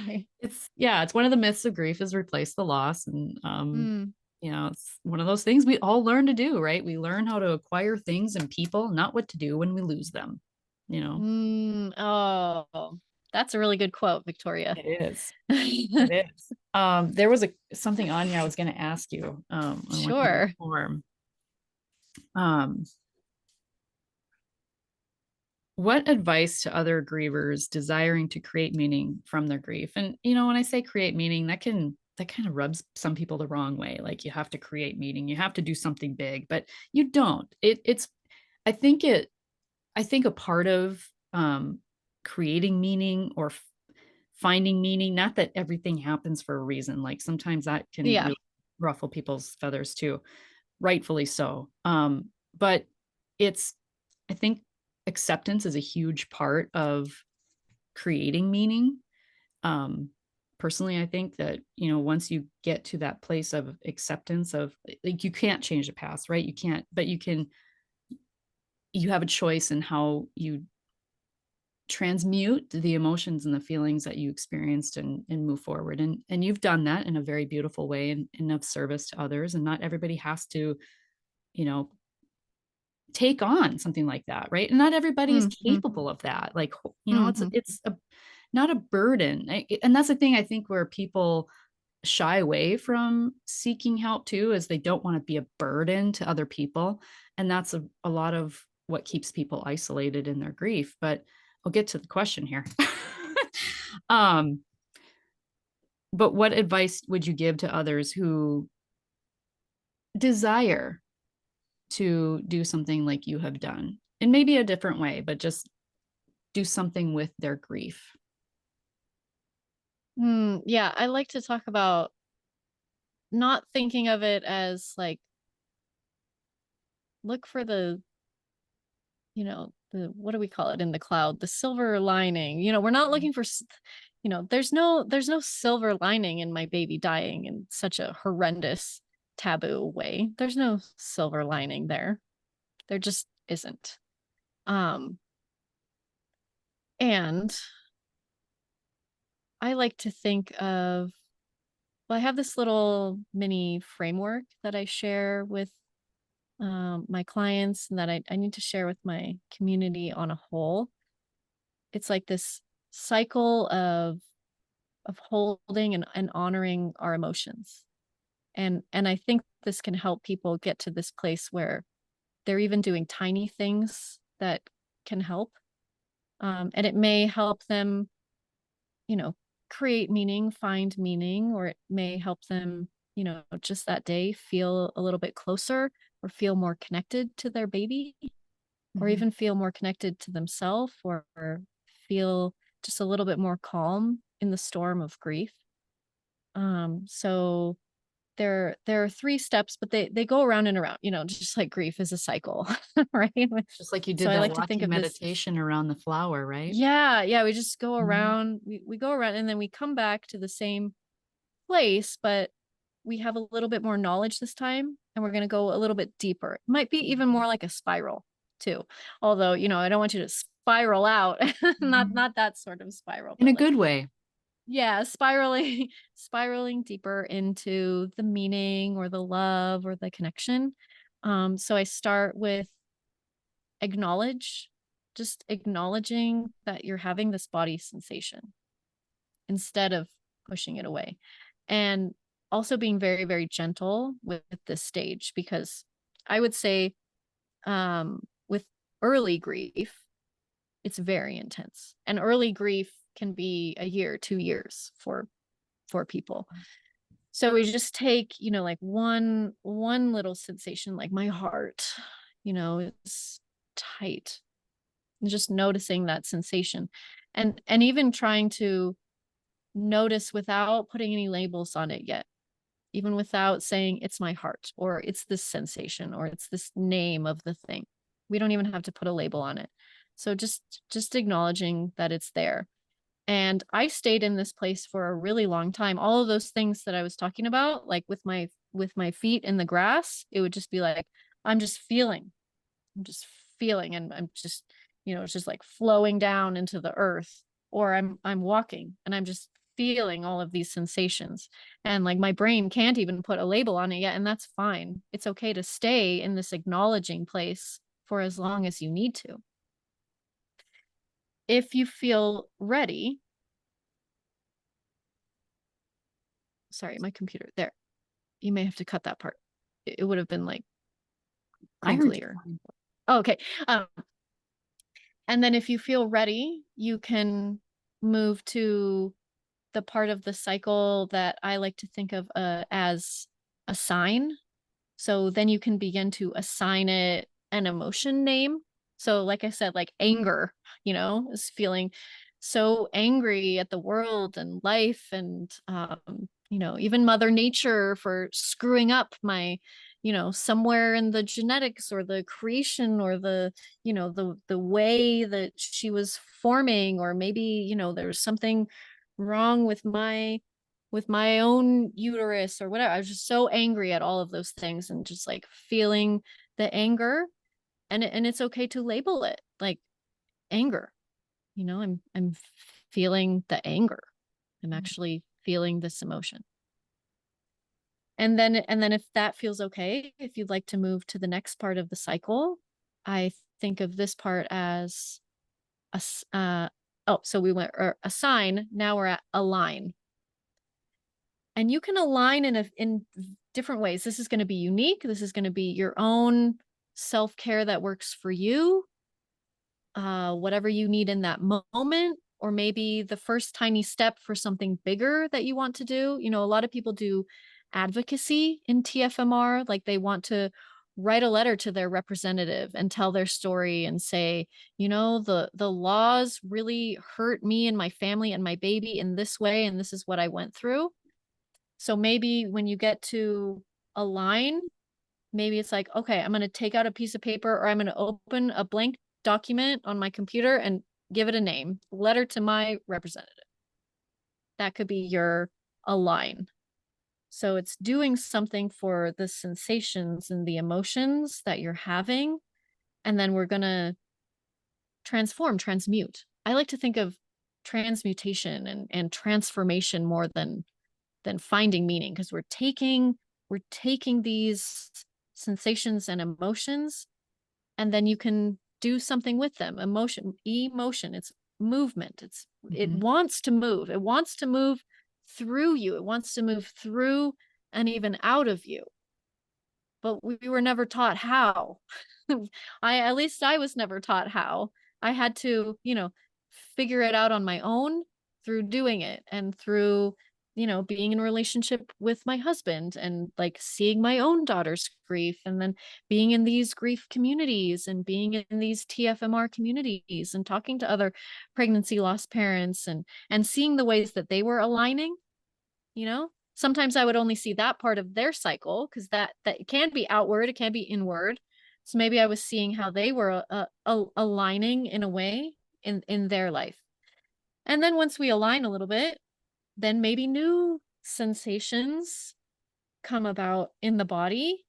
Okay. it's one of the myths of grief is replace the loss. And Mm, it's one of those things we all learn to do, right? We learn how to acquire things and people, not what to do when we lose them, you know. oh, that's a really good quote, Victoria. It is. It is. There was something on here I was going to ask you on one of your Sure. form. Um, what advice to other grievers desiring to create meaning from their grief? And when I say create meaning, that kind of rubs some people the wrong way. Like you have to create meaning, you have to do something big, but you don't. I think I think a part of creating meaning or finding meaning, not that everything happens for a reason. Like sometimes that can Yeah. really ruffle people's feathers too, rightfully so. But it's, I think acceptance is a huge part of creating meaning. Um, Personally, I think that, once you get to that place of acceptance of like, you can't change the past, right? You can't, but you have a choice in how you transmute the emotions and the feelings that you experienced and move forward. And you've done that in a very beautiful way and of service to others. And not everybody has to, you know, take on something like that, right? And not everybody is Mm-hmm. capable of that. Like, it's Mm-hmm. not a burden. And that's the thing I think where people shy away from seeking help too, is they don't want to be a burden to other people. And that's a lot of what keeps people isolated in their grief. But I'll get to the question here. um, but what advice would you give to others who desire to do something like you have done in maybe a different way, but just do something with their grief? Yeah, I like to talk about not thinking of it as like, look for the what do we call it in the cloud? The silver lining. We're not looking for there's no silver lining in my baby dying in such a horrendous taboo way. There's no silver lining there. There just isn't. Um and I like to think of well, I have this little mini framework that I share with my clients and that I need to share with my community on a whole. It's like this cycle of holding and honoring our emotions. And I think this can help people get to this place where they're even doing tiny things that can help. And it may help them, you know, create meaning, find meaning, or it may help them, just that day feel a little bit closer or feel more connected to their baby, or Mhm. even feel more connected to themselves, or feel just a little bit more calm in the storm of grief. So there are 3 steps, but they go around and around, just like grief is a cycle, right? Just like you So did I that like to think walking of this. meditation around the flower, right? Yeah, yeah, we just go Mhm. around, we go around and then we come back to the same place, but we have a little bit more knowledge this time and we're going to go a little bit deeper. It might be even more like a spiral too. Although, I don't want you to spiral out. not Mhm. not that sort of spiral, In a but like good way. yeah, spiraling spiraling deeper into the meaning or the love or the connection. So I start with acknowledge, just acknowledging that you're having this body sensation instead of pushing it away. And also being very, very gentle with this stage, because I would say with early grief, it's very intense. And early grief can be a year, 2 years for people. So we just take, like one little sensation, like my heart, is tight. And just noticing that sensation. And even trying to notice without putting any labels on it yet, even without saying it's my heart or it's this sensation or it's this name of the thing. We don't even have to put a label on it. So just acknowledging that it's there. And I stayed in this place for a really long time. All of those things that I was talking about, like with my feet in the grass, it would just be like, I'm just feeling. I'm just feeling, and I'm just, it's just like flowing down into the earth. Or I'm walking and I'm just feeling all of these sensations. And like my brain can't even put a label on it yet. And that's fine. It's okay to stay in this acknowledging place for as long as you need to. If you feel ready, sorry, my computer there. You may have to cut that part. It would have been like I heard you crinklier. fine. Oh, okay. And then if you feel ready, you can move to the part of the cycle that I like to think of as a sign. So then you can begin to assign it an emotion name. So, like I said, like anger, is feeling so angry at the world and life and, even Mother Nature for screwing up my, somewhere in the genetics or the creation or the way that she was forming, or maybe, there's something wrong with my own uterus or whatever. I was just so angry at all of those things and just like feeling the anger. And it's okay to label it like anger. I'm feeling the anger. I'm actually feeling this emotion. And then if that feels okay, if you'd like to move to the next part of the cycle, I think of this part as so we went a sign, now we're at a line. And you can align in different ways. This is going to be unique. This is going to be your own self-care that works for you, whatever you need in that moment, or maybe the first tiny step for something bigger that you want to do. A lot of people do advocacy in TFMR, like they want to write a letter to their representative and tell their story and say, the laws really hurt me and my family and my baby in this way, and this is what I went through. So maybe when you get to a line, maybe it's like, okay, I'm going to take out a piece of paper, or I'm going to open a blank document on my computer and give it a name, letter to my representative. That could be your align. So it's doing something for the sensations and the emotions that you're having. And then we're going to transmute. I like to think of transmutation and transformation more than finding meaning, because we're taking these sensations and emotions, and then you can do something with them. Emotion, it's movement. It wants to move. It wants to move through you. It wants to move through and even out of you. But we were never taught how. At least I was never taught how. I had to, figure it out on my own through doing it and through, being in a relationship with my husband and like seeing my own daughter's grief, and then being in these grief communities and being in these TFMR communities and talking to other pregnancy loss parents and seeing the ways that they were aligning. Sometimes I would only see that part of their cycle, because that can be outward, it can be inward. So maybe I was seeing how they were aligning in a way in their life. And then once we align a little bit, then maybe new sensations come about in the body.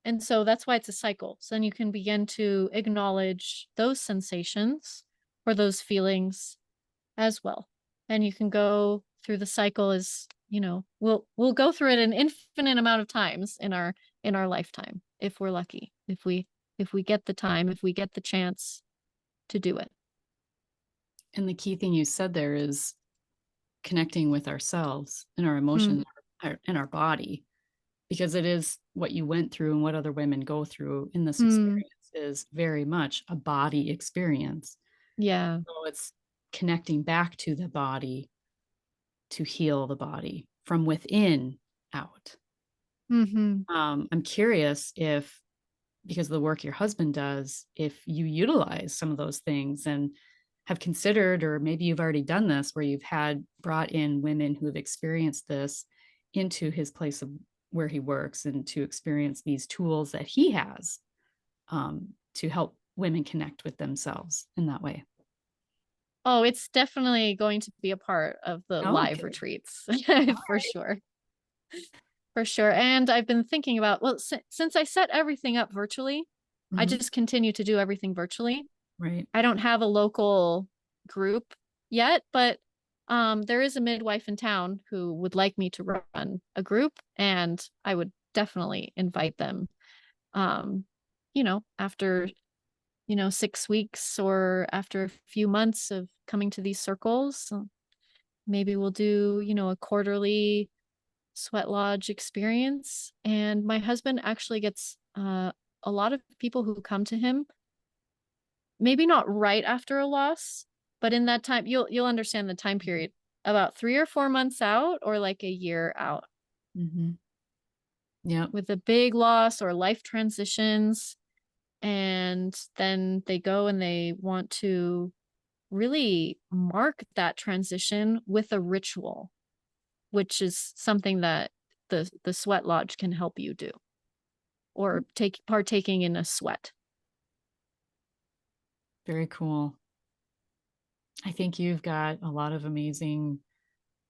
And so that's why it's a cycle. So then you can begin to acknowledge those sensations or those feelings as well. And you can go through the cycle as, we'll go through it an infinite amount of times in our lifetime, if we're lucky, if we get the time, if we get the chance to do it. And the key thing you said there is connecting with ourselves and our Mm, emotions and our body, because it is what you went through and what other women go through in this mm, experience is very much a body experience. yeah. So it's connecting back to the body to heal the body from within out. Mhm. I'm curious if, because of the work your husband does, if you utilize some of those things and have considered, or maybe you've already done this, where you've had brought in women who have experienced this into his place of where he works and to experience these tools that he has to help women connect with themselves in that way. Oh, it's definitely going to be a part of the Oh, live okay. retreats All for right. sure. For sure. And I've been thinking about, well, since I set everything up virtually, I Mm-hmm. just continue to do everything virtually. Right. I don't have a local group yet, but there is a midwife in town who would like me to run a group, and I would definitely invite them. Um, after 6 weeks or after a few months of coming to these circles, maybe we'll do a quarterly sweat lodge experience. And my husband actually gets a lot of people who come to him, maybe not right after a loss, but in that time you'll understand the time period, about 3 or 4 months out or like a year out, Mm-hmm. Yep. with a big loss or life transitions. And then they go and they want to really mark that transition with a ritual, which is something that the sweat lodge can help you do, or take partaking in a sweat. Very cool. I think you've got a lot of amazing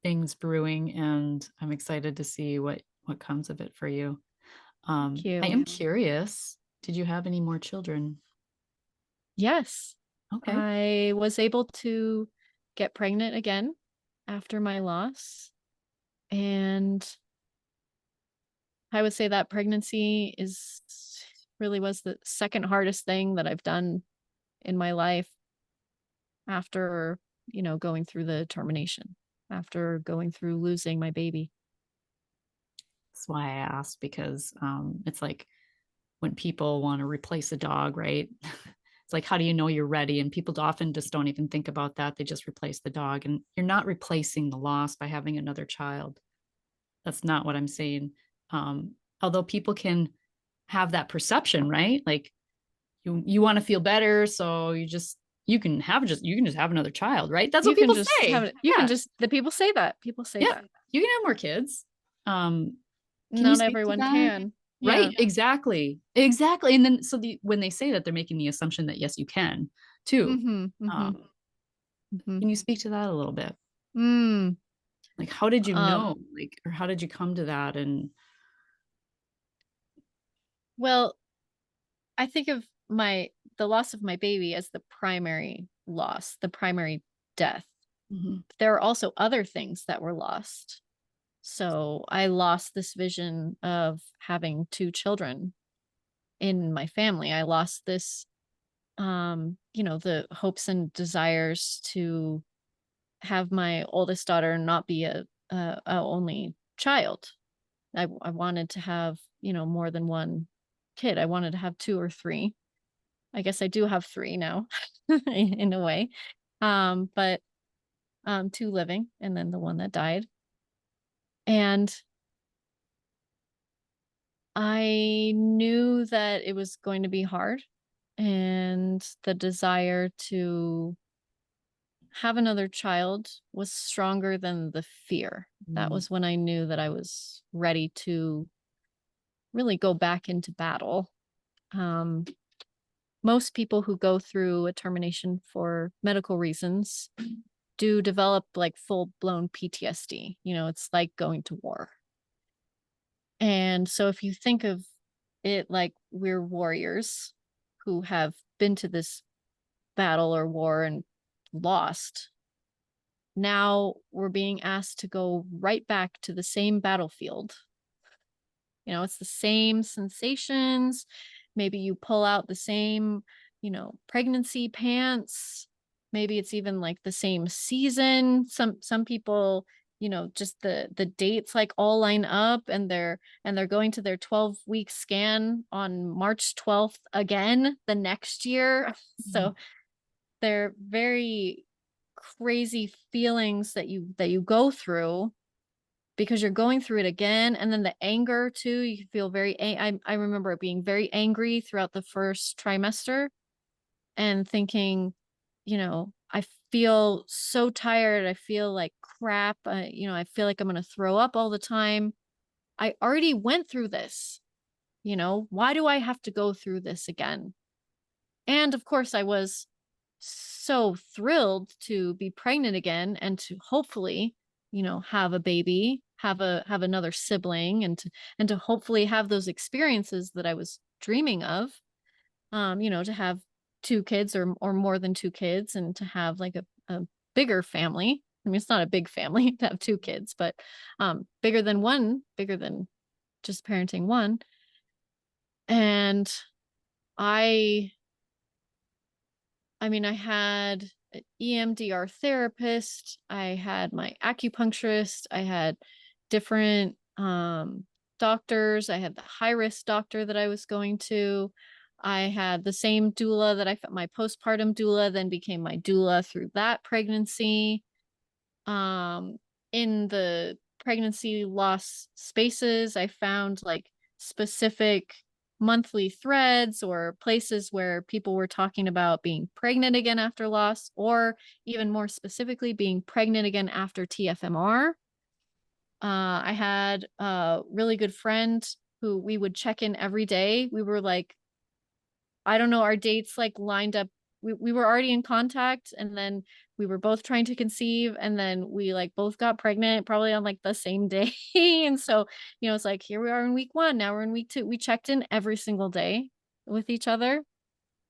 things brewing, and I'm excited to see what comes of it for you. Thank I you. am curious, did you have any more children? Yes, Okay. I was able to get pregnant again after my loss, and I would say that pregnancy is really was the second hardest thing that I've done in my life after, going through the termination, after going through losing my baby. That's why I asked, because it's like when people want to replace a dog, right? It's like, how do you know you're ready? And people often just don't even think about that. They just replace the dog, and you're not replacing the loss by having another child. That's not what I'm saying. Um, Although people can have that perception, right? Like you want to feel better, so you can just have another child, right? That's what You can people just have say. it. You can Yeah, just the people say that. People say yeah, that. you can have more kids. Can you Not speak to everyone that? can. Right, Yeah. exactly, exactly. And then when they say that, they're making the assumption that yes, you can too. Mhm. Mhm. Um, Mhm. can you speak to that a little bit? Mm. Like, how did you Um, know? Like, or how did you come to that? And well, I think of the loss of my baby as the primary loss, the primary death. mhm, There are also other things that were lost. So I lost this vision of having two children in my family. I lost this, the hopes and desires to have my oldest daughter not be a only child. I wanted to have, more than one kid. I wanted to have two or three. I guess I do have three now in a way. But two living and then the one that died. And I knew that it was going to be hard, and the desire to have another child was stronger than the fear. That mm, was when I knew that I was ready to really go back into battle. Um, Most people who go through a termination for medical reasons do develop like full blown PTSD. It's like going to war. And so if you think of it like we're warriors who have been to this battle or war and lost, now we're being asked to go right back to the same battlefield. It's the same sensations. Maybe you pull out the same, pregnancy pants. maybe it's even like the same season. Some people, just the dates like all line up, and they're going to their 12-week scan on March 12th again the next year. Mhm. So they're very crazy feelings that you go through, because you're going through it again. And then the anger too, you feel I remember being very angry throughout the first trimester, and thinking, I feel so tired. I feel like crap. I feel like I'm going to throw up all the time. I already went through this. Why do I have to go through this again? And of course, I was so thrilled to be pregnant again, and to hopefully, have a baby, have another sibling, and to hopefully have those experiences that I was dreaming of. To have two kids, or more than two kids, and to have like a bigger family. I mean, it's not a big family to have two kids, but bigger than just parenting one. And I I mean, I had an EMDR therapist, I had my acupuncturist, I had different doctors, I had the high risk doctor that I was going to. I had the same doula that my postpartum doula then became my doula through that pregnancy. um in the pregnancy loss spaces, I found like specific monthly threads or places where people were talking about being pregnant again after loss, or even more specifically being pregnant again after TFMR. I had a really good friend who we would check in every day. We were like, I don't know, our dates like lined up. We were already in contact, and then we were both trying to conceive, and then we like both got pregnant probably on like the same day. And so, it's like, here we are in week 1, now we're in week 2. We checked in every single day with each other.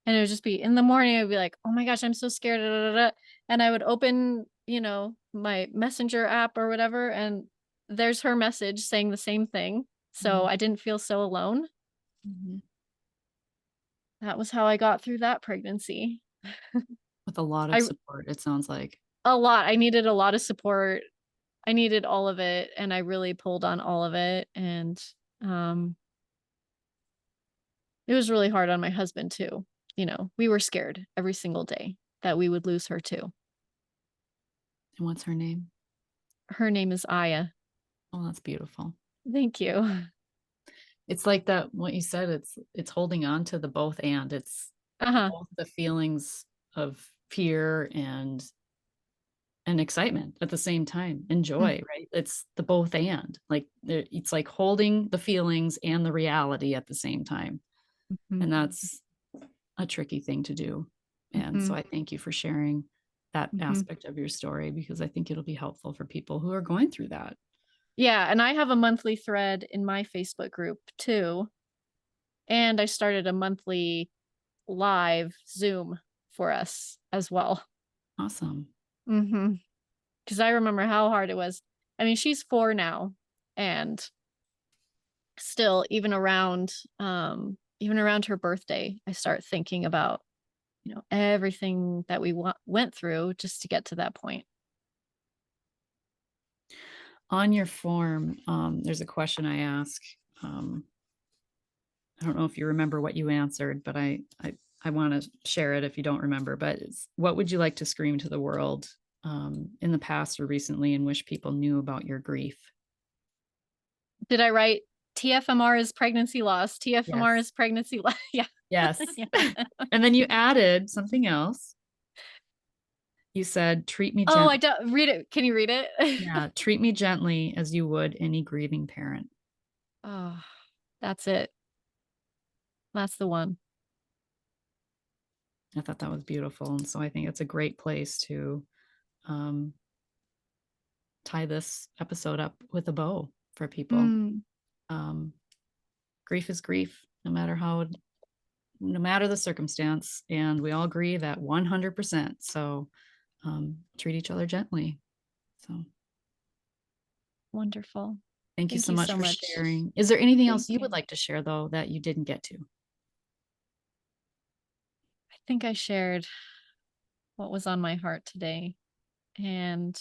And it would just be in the morning, I'd be like, "Oh my gosh, I'm so scared." Da, da, da, da. And I would open, my messenger app or whatever, and there's her message saying the same thing. So Mhm. I didn't feel so alone. Mhm. That was how I got through that pregnancy. With a lot of I support, it sounds like. A lot. I needed a lot of support. I needed all of it, and I really pulled on all of it. And um it was really hard on my husband too. We were scared every single day that we would lose her too. And what's her name? Her name is Aya. Oh, that's beautiful. Thank you. It's like that what you said, it's holding on to the both, and it's Uh-huh. both the feelings of fear and excitement at the same time, and joy, right? It's the both, and like it's like holding the feelings and the reality at the same time. Mhm. And that's a tricky thing to do. And so Mhm. I thank you for sharing that Mhm. aspect of your story, because I think it'll be helpful for people who are going through that. Yeah, and I have a monthly thread in my Facebook group too, and I started a monthly live Zoom for us as well. Awesome. Mhm. 'Cause I remember how hard it was. I mean, she's 4 now, and still, even around her birthday, I start thinking about, everything that we went through just to get to that point. On your form, there's a question I ask. Um, I don't know if you remember what you answered, but I want to share it if you don't remember. But what would you like to scream to the world, in the past or recently, and wish people knew about your grief? Did I write TFMR is pregnancy loss, TFMR Yes. is pregnancy loss? Yeah. Yes. Yeah. And then you added something else. You said, treat me Oh, I gently. don't read it. Can you read it? Yeah, treat me gently as you would any grieving parent. Oh, that's it. That's the one. I thought that was beautiful. And so I think it's a great place to um, tie this episode up with a bow for people. Mm, Um, Grief is grief, no matter the circumstance. And we all grieve at 100%. So treat each other gently. So wonderful. thank you Thank so you much so for much. sharing. Is there anything Thank else you you. would like to share, though, that you didn't get to? I think I shared what was on my heart today. And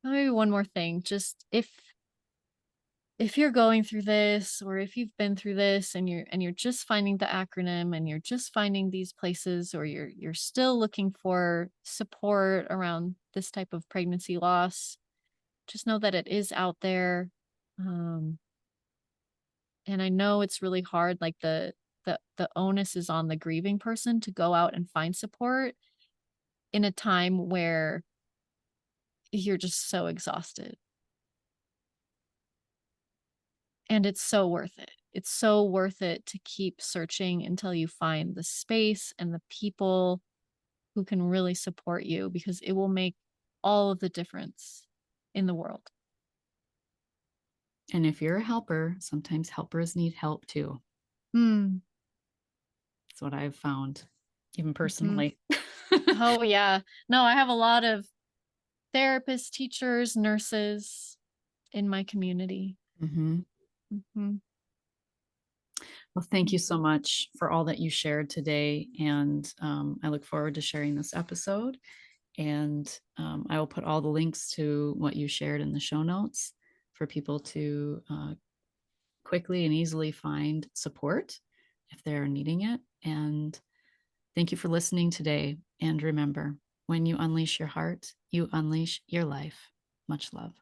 maybe one more thing, just if you're going through this, or if you've been through this, and you're just finding the acronym, and you're just finding these places, or you're still looking for support around this type of pregnancy loss, just know that it is out there. Um and I know it's really hard, like the onus is on the grieving person to go out and find support in a time where you're just so exhausted. And it's so worth it. It's so worth it to keep searching until you find the space and the people who can really support you, because it will make all of the difference in the world. And if you're a helper, sometimes helpers need help too. Mm, That's what I've found, even mhm. personally. Oh, yeah. No, I have a lot of therapists, teachers, nurses in my community. Mhm. Mhm, Well, thank you mm. so much for all that you shared today. And I look forward to sharing this episode. And I will put all the links to what you shared in the show notes for people to quickly and easily find support if they're needing it. And thank you for listening today. And remember, when you unleash your heart, you unleash your life. Much love.